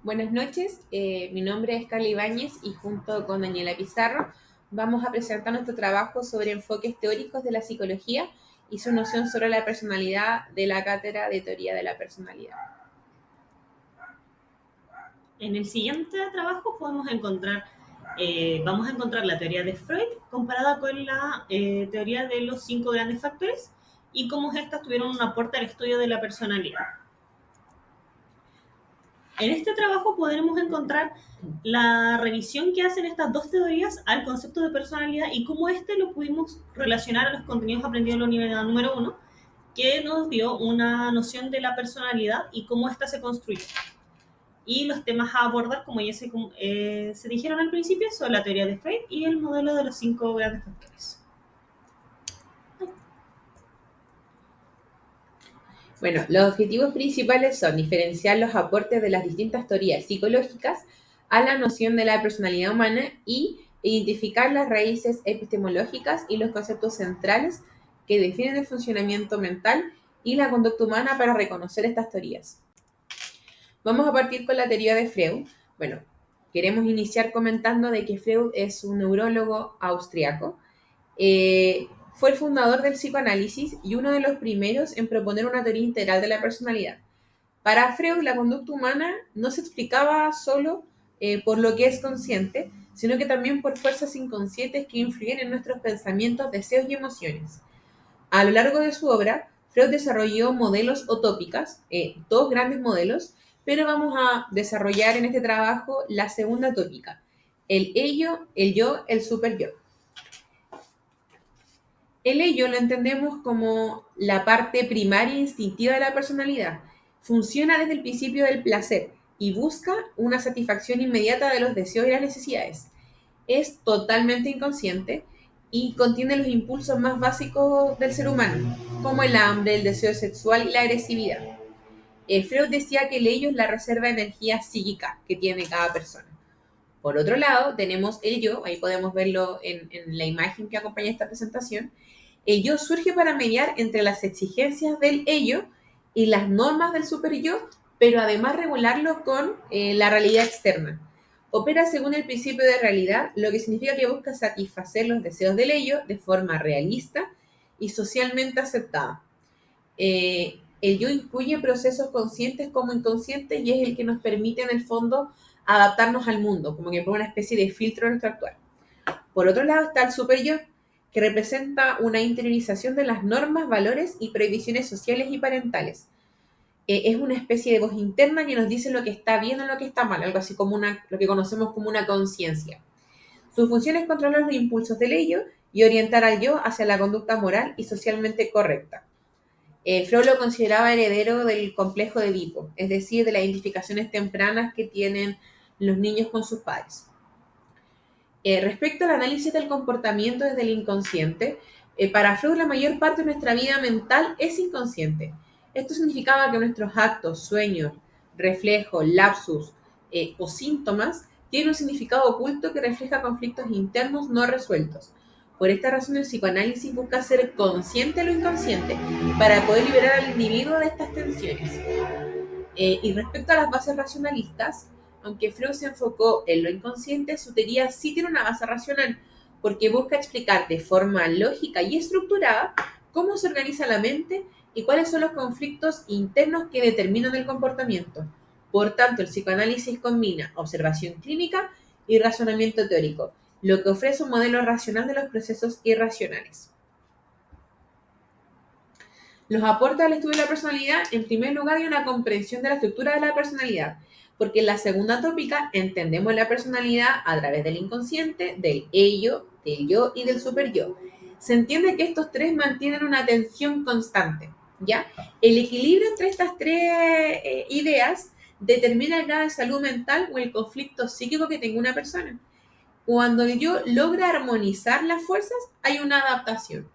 Buenas noches, mi nombre es Carla Ibáñez y junto con Daniela Pizarro vamos a presentar nuestro trabajo sobre enfoques teóricos de la psicología y su noción sobre la personalidad de la Cátedra de Teoría de la Personalidad. En el siguiente trabajo vamos a encontrar la teoría de Freud comparada con la teoría de los 5 grandes factores y cómo estas tuvieron un aporte al estudio de la personalidad. En este trabajo podremos encontrar la revisión que hacen estas dos teorías al concepto de personalidad y cómo lo pudimos relacionar a los contenidos aprendidos en la unidad número 1, que nos dio una noción de la personalidad y cómo ésta se construye. Y los temas a abordar, como ya se dijeron al principio, son la teoría de Freud y el modelo de los 5 grandes factores. Bueno, los objetivos principales son diferenciar los aportes de las distintas teorías psicológicas a la noción de la personalidad humana y identificar las raíces epistemológicas y los conceptos centrales que definen el funcionamiento mental y la conducta humana para reconocer estas teorías. Vamos a partir con la teoría de Freud. Bueno, queremos iniciar comentando de que Freud es un neurólogo austriaco. Fue el fundador del psicoanálisis y uno de los primeros en proponer una teoría integral de la personalidad. Para Freud, la conducta humana no se explicaba solo por lo que es consciente, sino que también por fuerzas inconscientes que influyen en nuestros pensamientos, deseos y emociones. A lo largo de su obra, Freud desarrolló modelos o tópicas, dos grandes modelos, pero vamos a desarrollar en este trabajo la segunda tópica, el ello, el yo, el superyo. El ello lo entendemos como la parte primaria e instintiva de la personalidad. Funciona desde el principio del placer y busca una satisfacción inmediata de los deseos y las necesidades. Es totalmente inconsciente y contiene los impulsos más básicos del ser humano, como el hambre, el deseo sexual y la agresividad. Freud decía que el ello es la reserva de energía psíquica que tiene cada persona. Por otro lado, tenemos el yo, ahí podemos verlo en la imagen que acompaña esta presentación. El yo surge para mediar entre las exigencias del ello y las normas del super yo, pero además regularlo con la realidad externa. Opera según el principio de realidad, lo que significa que busca satisfacer los deseos del ello de forma realista y socialmente aceptada. El yo incluye procesos conscientes como inconscientes y es el que nos permite en el fondo adaptarnos al mundo, como que pone una especie de filtro en nuestro actuar. Por otro lado está el super yo, que representa una interiorización de las normas, valores y prohibiciones sociales y parentales. Es una especie de voz interna que nos dice lo que está bien o lo que está mal, algo así como lo que conocemos como una conciencia. Su función es controlar los impulsos del ello y orientar al yo hacia la conducta moral y socialmente correcta. Freud lo consideraba heredero del complejo de Edipo, es decir, de las identificaciones tempranas que tienen los niños con sus padres. Respecto al análisis del comportamiento desde el inconsciente, para Freud la mayor parte de nuestra vida mental es inconsciente. Esto significaba que nuestros actos, sueños, reflejos, lapsus o síntomas tienen un significado oculto que refleja conflictos internos no resueltos. Por esta razón el psicoanálisis busca ser consciente de lo inconsciente para poder liberar al individuo de estas tensiones. Y respecto a las bases racionalistas, aunque Freud se enfocó en lo inconsciente, su teoría sí tiene una base racional, porque busca explicar de forma lógica y estructurada cómo se organiza la mente y cuáles son los conflictos internos que determinan el comportamiento. Por tanto, el psicoanálisis combina observación clínica y razonamiento teórico, lo que ofrece un modelo racional de los procesos irracionales. Los aportes al estudio de la personalidad, en primer lugar, hay una comprensión de la estructura de la personalidad, porque en la segunda tópica entendemos la personalidad a través del inconsciente, del ello, del yo y del super yo. Se entiende que estos tres mantienen una tensión constante, ¿ya? El equilibrio entre estas tres ideas determina el grado de salud mental o el conflicto psíquico que tenga una persona. Cuando el yo logra armonizar las fuerzas, hay una adaptación.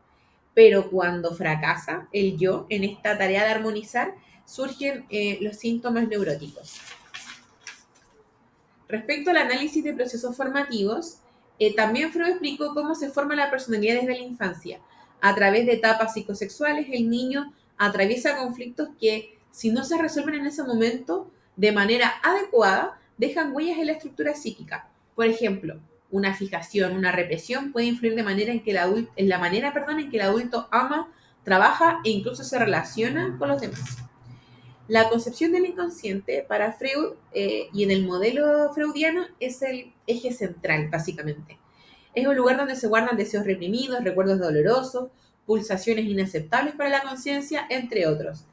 Pero cuando fracasa el yo en esta tarea de armonizar, surgen los síntomas neuróticos. Respecto al análisis de procesos formativos, también Freud explicó cómo se forma la personalidad desde la infancia. A través de etapas psicosexuales, el niño atraviesa conflictos que, si no se resuelven en ese momento, de manera adecuada dejan huellas en la estructura psíquica. Por ejemplo, una fijación, una represión puede influir de manera en que la manera, en que el adulto ama, trabaja e incluso se relaciona con los demás. La concepción del inconsciente para Freud y en el modelo freudiano es el eje central, básicamente. Es un lugar donde se guardan deseos reprimidos, recuerdos dolorosos, pulsaciones inaceptables para la conciencia, entre otros.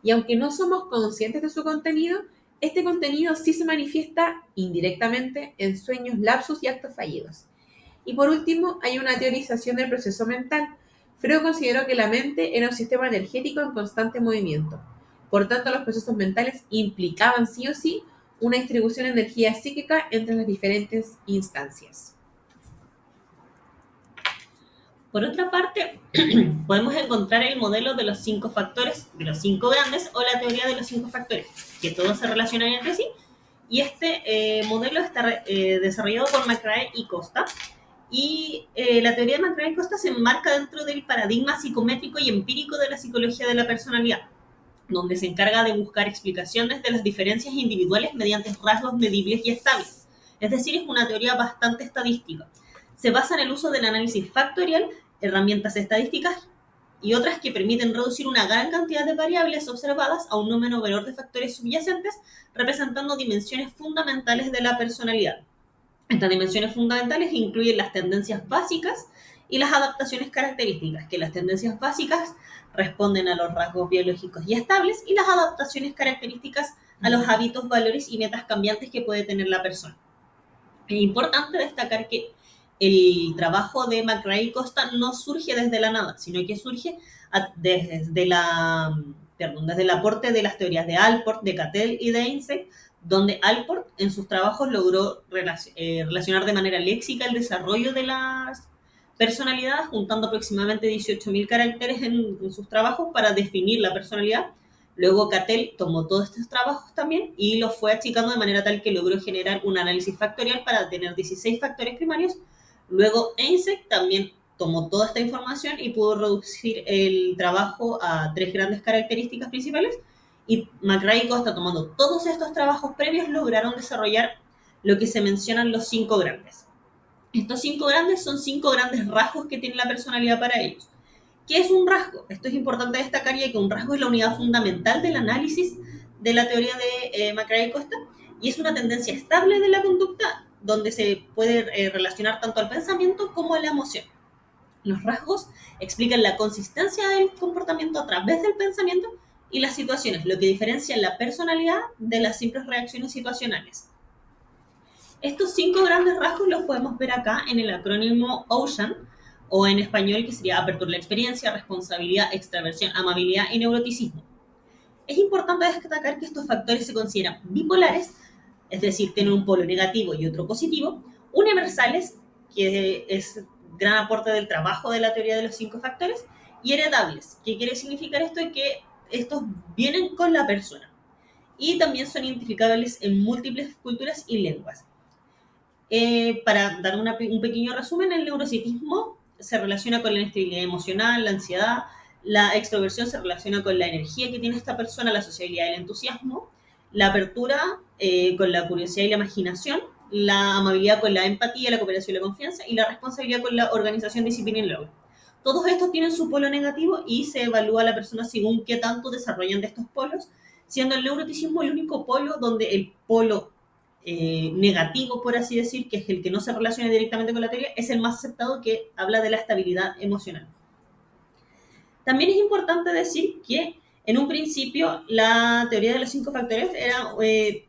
Y aunque no somos conscientes de su contenido, este contenido sí se manifiesta indirectamente en sueños, lapsus y actos fallidos. Y por último, hay una teorización del proceso mental. Freud consideró que la mente era un sistema energético en constante movimiento. Por tanto, los procesos mentales implicaban sí o sí una distribución de energía psíquica entre las diferentes instancias. Por otra parte, podemos encontrar el modelo de los 5 factores, de los 5 grandes, o la teoría de los 5 factores, que todos se relacionan entre sí. Y este modelo está desarrollado por McRae y Costa. Y la teoría de McRae y Costa se enmarca dentro del paradigma psicométrico y empírico de la psicología de la personalidad, donde se encarga de buscar explicaciones de las diferencias individuales mediante rasgos medibles y estables. Es decir, es una teoría bastante estadística. Se basa en el uso del análisis factorial, herramientas estadísticas y otras que permiten reducir una gran cantidad de variables observadas a un número menor de factores subyacentes, representando dimensiones fundamentales de la personalidad. Estas dimensiones fundamentales incluyen las tendencias básicas y las adaptaciones características, que las tendencias básicas responden a los rasgos biológicos y estables y las adaptaciones características a los hábitos, valores y metas cambiantes que puede tener la persona. Es importante destacar que el trabajo de McRae y Costa no surge desde la nada, sino que surge desde el aporte de las teorías de Allport, de Cattell y de Eysenck, donde Allport en sus trabajos logró relacionar de manera léxica el desarrollo de las personalidades, juntando aproximadamente 18.000 caracteres en sus trabajos para definir la personalidad. Luego Cattell tomó todos estos trabajos también y los fue achicando de manera tal que logró generar un análisis factorial para tener 16 factores primarios. Luego Eysenck también tomó toda esta información y pudo reducir el trabajo a 3 grandes características principales. Y McRae y Costa, tomando todos estos trabajos previos, lograron desarrollar lo que se mencionan los 5 grandes. Estos 5 grandes son 5 grandes rasgos que tiene la personalidad para ellos. ¿Qué es un rasgo? Esto es importante destacar, ya que un rasgo es la unidad fundamental del análisis de la teoría de McRae y Costa, y es una tendencia estable de la conducta donde se puede relacionar tanto al pensamiento como a la emoción. Los rasgos explican la consistencia del comportamiento a través del pensamiento y las situaciones, lo que diferencia la personalidad de las simples reacciones situacionales. Estos 5 grandes rasgos los podemos ver acá en el acrónimo OCEAN, o en español que sería apertura de la experiencia, responsabilidad, extraversión, amabilidad y neuroticismo. Es importante destacar que estos factores se consideran bipolares, es decir, tienen un polo negativo y otro positivo, universales, que es gran aporte del trabajo de la teoría de los 5 factores, y heredables. ¿Qué quiere significar esto? Que estos vienen con la persona y también son identificables en múltiples culturas y lenguas. Para dar un pequeño resumen, el neuroticismo se relaciona con la inestabilidad emocional, la ansiedad. La extroversión se relaciona con la energía que tiene esta persona, la sociabilidad y el entusiasmo. La apertura con la curiosidad y la imaginación. La amabilidad con la empatía, la cooperación y la confianza. Y la responsabilidad con la organización, disciplina y logro. Todos estos tienen su polo negativo y se evalúa a la persona según qué tanto desarrollan de estos polos, siendo el neuroticismo el único polo donde el polo negativo, por así decir, que es el que no se relaciona directamente con la teoría, es el más aceptado, que habla de la estabilidad emocional. También es importante decir que en un principio la teoría de los 5 factores era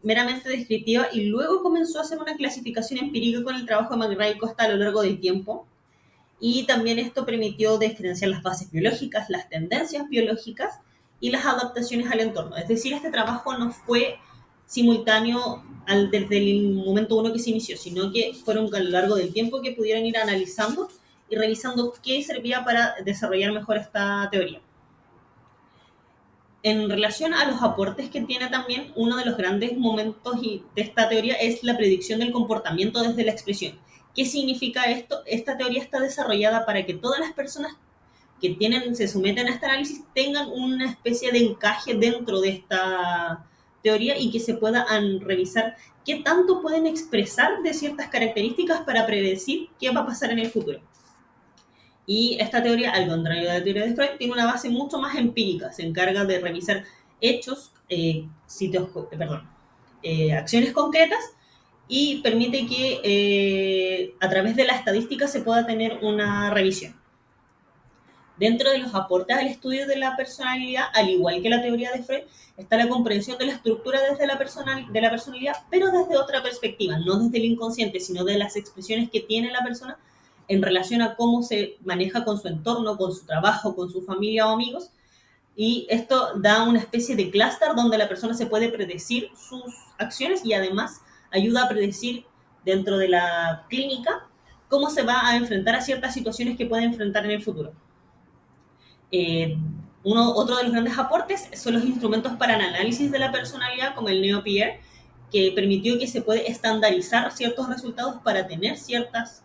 meramente descriptiva y luego comenzó a hacer una clasificación empírica con el trabajo de McRae y Costa a lo largo del tiempo, y también esto permitió diferenciar las bases biológicas, las tendencias biológicas y las adaptaciones al entorno. Es decir, este trabajo no fue simultáneo desde el momento 1 que se inició, sino que fueron a lo largo del tiempo que pudieron ir analizando y revisando qué servía para desarrollar mejor esta teoría. En relación a los aportes que tiene también, uno de los grandes momentos de esta teoría es la predicción del comportamiento desde la expresión. ¿Qué significa esto? Esta teoría está desarrollada para que todas las personas que se someten a este análisis tengan una especie de encaje dentro de teoría y que se pueda revisar qué tanto pueden expresar de ciertas características para predecir qué va a pasar en el futuro. Y esta teoría, al contrario de la teoría de Freud, tiene una base mucho más empírica. Se encarga de revisar hechos, acciones concretas y permite que a través de la estadística se pueda tener una revisión. Dentro de los aportes al estudio de la personalidad, al igual que la teoría de Freud, está la comprensión de la estructura desde la personalidad, pero desde otra perspectiva, no desde el inconsciente, sino de las expresiones que tiene la persona en relación a cómo se maneja con su entorno, con su trabajo, con su familia o amigos. Y esto da una especie de clúster donde la persona se puede predecir sus acciones y además ayuda a predecir dentro de la clínica cómo se va a enfrentar a ciertas situaciones que puede enfrentar en el futuro. Otro de los grandes aportes son los instrumentos para el análisis de la personalidad, como el Neo-Pierre, que permitió que se puede estandarizar ciertos resultados para tener ciertas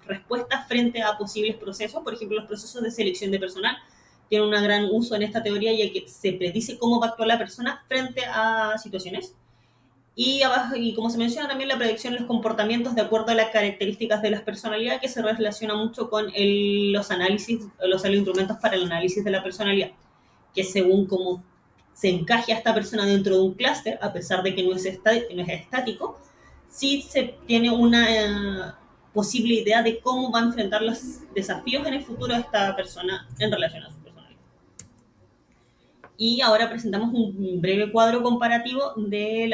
respuestas frente a posibles procesos. Por ejemplo, los procesos de selección de personal tienen un gran uso en esta teoría, ya que se predice cómo va a actuar la persona frente a situaciones. Y como se menciona también, la predicción de los comportamientos de acuerdo a las características de las personalidades, que se relaciona mucho con los instrumentos para el análisis de la personalidad, que según cómo se encaje a esta persona dentro de un clúster, a pesar de que no es estático, sí se tiene una posible idea de cómo va a enfrentar los desafíos en el futuro de esta persona en relación a su personalidad. Y ahora presentamos un breve cuadro comparativo de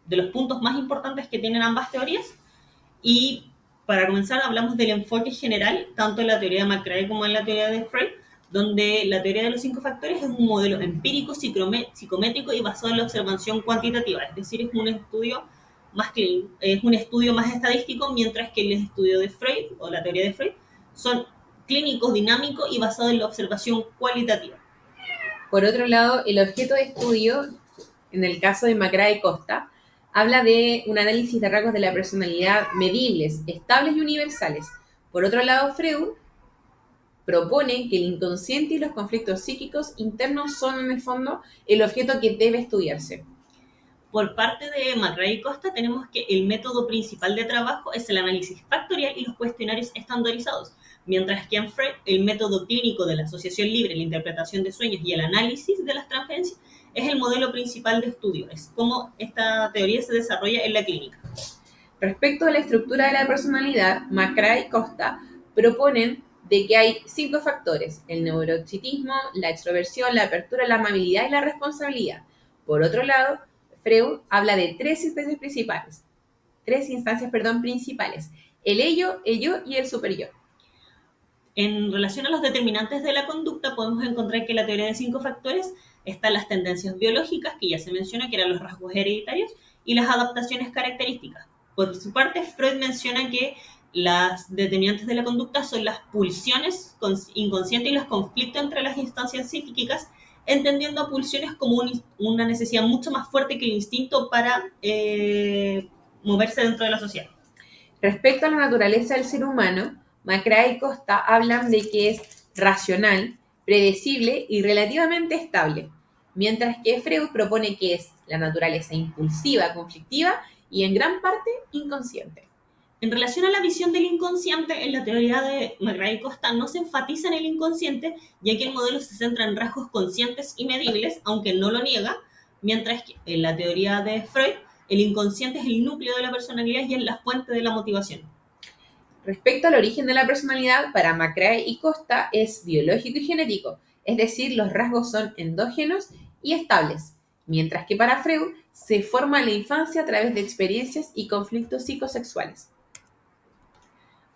los puntos más importantes que tienen ambas teorías. Y para comenzar hablamos del enfoque general, tanto en la teoría de McCrae como en la teoría de Freud, donde la teoría de los 5 factores es un modelo empírico, psicométrico y basado en la observación cuantitativa, es decir, es un estudio más estadístico, mientras que el estudio de Freud, o la teoría de Freud, son clínicos, dinámicos y basado en la observación cualitativa. Por otro lado, el objeto de estudio, en el caso de McCrae y Costa, habla de un análisis de rasgos de la personalidad medibles, estables y universales. Por otro lado, Freud propone que el inconsciente y los conflictos psíquicos internos son, en el fondo, el objeto que debe estudiarse. Por parte de McCrae y Costa tenemos que el método principal de trabajo es el análisis factorial y los cuestionarios estandarizados, mientras que en Freud el método clínico de la asociación libre, la interpretación de sueños y el análisis de las transferencias es el modelo principal de estudio, es como esta teoría se desarrolla en la clínica. Respecto a la estructura de la personalidad, McCrae y Costa proponen de que hay 5 factores: el neuroticismo, la extroversión, la apertura, la amabilidad y la responsabilidad. Por otro lado, Freud habla de tres instancias principales, el ello, el yo y el superyo. En relación a los determinantes de la conducta, podemos encontrar que en la teoría de 5 factores están las tendencias biológicas, que ya se menciona, que eran los rasgos hereditarios, y las adaptaciones características. Por su parte, Freud menciona que las determinantes de la conducta son las pulsiones inconscientes y los conflictos entre las instancias psíquicas, entendiendo a pulsiones como una necesidad mucho más fuerte que el instinto para moverse dentro de la sociedad. Respecto a la naturaleza del ser humano, McCrae y Costa hablan de que es racional, predecible y relativamente estable, mientras que Freud propone que es la naturaleza impulsiva, conflictiva y en gran parte inconsciente. En relación a la visión del inconsciente, en la teoría de McCrae y Costa no se enfatiza en el inconsciente, ya que el modelo se centra en rasgos conscientes y medibles, aunque no lo niega, mientras que en la teoría de Freud, el inconsciente es el núcleo de la personalidad y es la fuente de la motivación. Respecto al origen de la personalidad, para McCrae y Costa es biológico y genético, es decir, los rasgos son endógenos y estables, mientras que para Freud se forma en la infancia a través de experiencias y conflictos psicosexuales.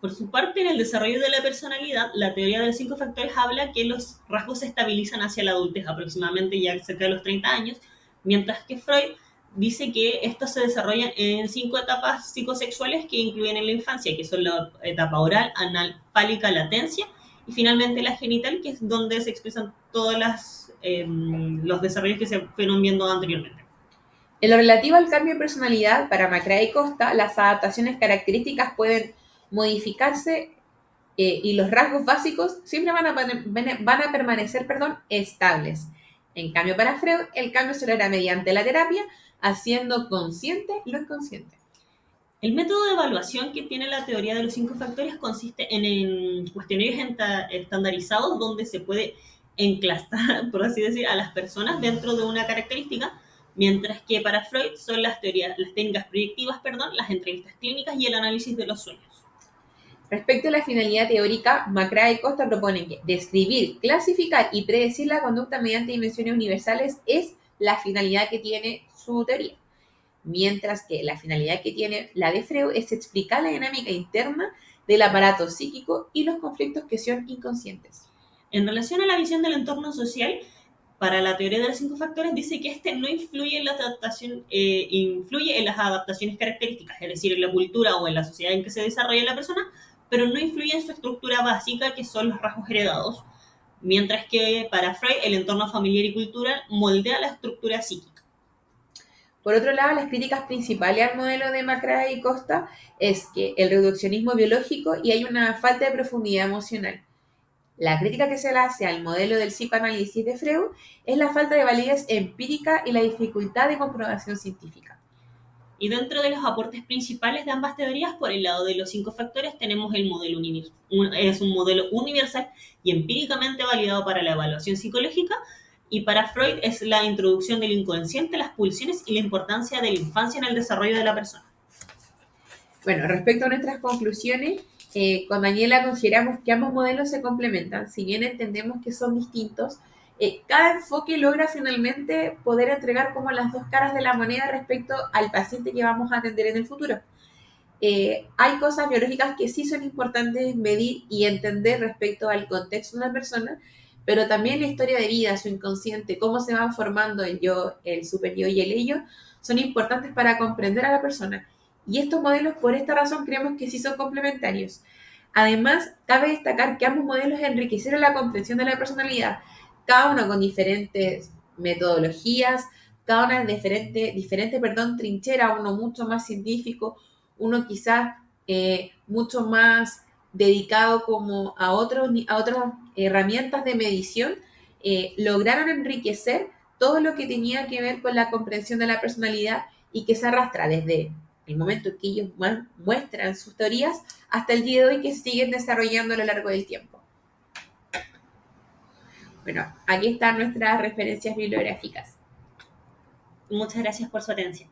Por su parte, en el desarrollo de la personalidad, la teoría de los 5 factores habla que los rasgos se estabilizan hacia la adultez, aproximadamente ya cerca de los 30 años, mientras que Freud dice que estos se desarrollan en 5 etapas psicosexuales que incluyen en la infancia, que son la etapa oral, anal, fálica, latencia, y finalmente la genital, que es donde se expresan todos los desarrollos que se fueron viendo anteriormente. En lo relativo al cambio de personalidad, para McCrae y Costa, las adaptaciones características pueden modificarse y los rasgos básicos siempre van a permanecer estables. En cambio, para Freud, el cambio se logra mediante la terapia, haciendo consciente lo inconsciente. El método de evaluación que tiene la teoría de los 5 factores consiste en cuestionarios estandarizados donde se puede enclastar, por así decir, a las personas dentro de una característica, mientras que para Freud son las técnicas proyectivas, las entrevistas clínicas y el análisis de los sueños. Respecto a la finalidad teórica, McCrae y Costa proponen que describir, clasificar y predecir la conducta mediante dimensiones universales es la finalidad que tiene su teoría, mientras que la finalidad que tiene la de Freud es explicar la dinámica interna del aparato psíquico y los conflictos que son inconscientes. En relación a la visión del entorno social, para la teoría de los 5 factores dice que este no influye en influye en las adaptaciones características, es decir, en la cultura o en la sociedad en que se desarrolla la persona, pero no influye en su estructura básica, que son los rasgos heredados, mientras que para Freud el entorno familiar y cultural moldea la estructura psíquica. Por otro lado, las críticas principales al modelo de McCrae y Costa es que el reduccionismo biológico y hay una falta de profundidad emocional. La crítica que se le hace al modelo del psicoanálisis de Freud es la falta de validez empírica y la dificultad de comprobación científica. Y dentro de los aportes principales de ambas teorías, por el lado de los 5 factores, tenemos el modelo universal. Es un modelo universal y empíricamente validado para la evaluación psicológica, y para Freud es la introducción del inconsciente, las pulsiones y la importancia de la infancia en el desarrollo de la persona. Bueno, respecto a nuestras conclusiones, con Daniela consideramos que ambos modelos se complementan. Si bien entendemos que son distintos, cada enfoque logra finalmente poder entregar como las dos caras de la moneda respecto al paciente que vamos a atender en el futuro. Hay cosas biológicas que sí son importantes medir y entender respecto al contexto de una persona, pero también la historia de vida, su inconsciente, cómo se van formando el yo, el super yo y el ello, son importantes para comprender a la persona. Y estos modelos, por esta razón, creemos que sí son complementarios. Además, cabe destacar que ambos modelos enriquecieron la comprensión de la personalidad, cada uno con diferentes metodologías, cada una diferente trinchera, uno mucho más científico, uno quizás mucho más dedicado como a otras herramientas de medición, lograron enriquecer todo lo que tenía que ver con la comprensión de la personalidad y que se arrastra desde el momento en que ellos muestran sus teorías hasta el día de hoy que siguen desarrollando a lo largo del tiempo. Bueno, aquí están nuestras referencias bibliográficas. Muchas gracias por su atención.